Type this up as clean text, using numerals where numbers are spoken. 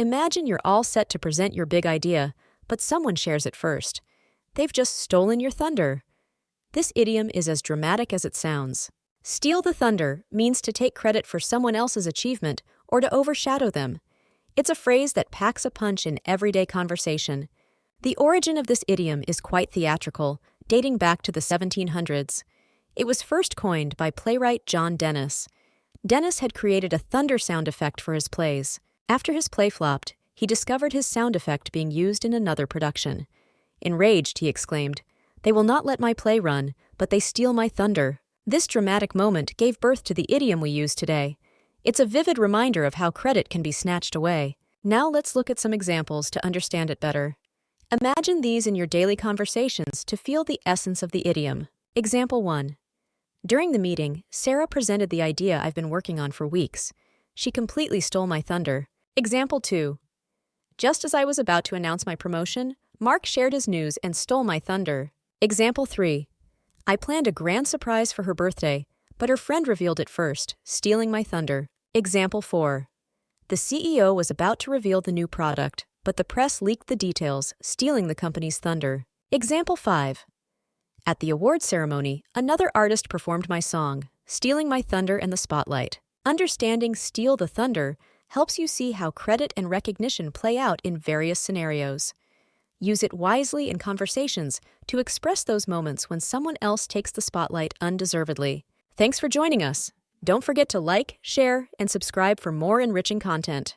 Imagine you're all set to present your big idea, but someone shares it first. They've just stolen your thunder. This idiom is as dramatic as it sounds. Steal the thunder means to take credit for someone else's achievement or to overshadow them. It's a phrase that packs a punch in everyday conversation. The origin of this idiom is quite theatrical, dating back to the 1700s. It was first coined by playwright John Dennis. Dennis had created a thunder sound effect for his plays. After his play flopped, he discovered his sound effect being used in another production. Enraged, he exclaimed, "They will not let my play run, but they steal my thunder." This dramatic moment gave birth to the idiom we use today. It's a vivid reminder of how credit can be snatched away. Now let's look at some examples to understand it better. Imagine these in your daily conversations to feel the essence of the idiom. Example 1. During the meeting, Sarah presented the idea I've been working on for weeks. She completely stole my thunder. Example 2. Just as I was about to announce my promotion, Mark shared his news and stole my thunder. Example 3. I planned a grand surprise for her birthday, but her friend revealed it first, stealing my thunder. Example 4. The CEO was about to reveal the new product, but the press leaked the details, stealing the company's thunder. Example 5. At the award ceremony, another artist performed my song, stealing my thunder and the spotlight. Understanding "steal the thunder" helps you see how credit and recognition play out in various scenarios. Use it wisely in conversations to express those moments when someone else takes the spotlight undeservedly. Thanks for joining us. Don't forget to like, share, and subscribe for more enriching content.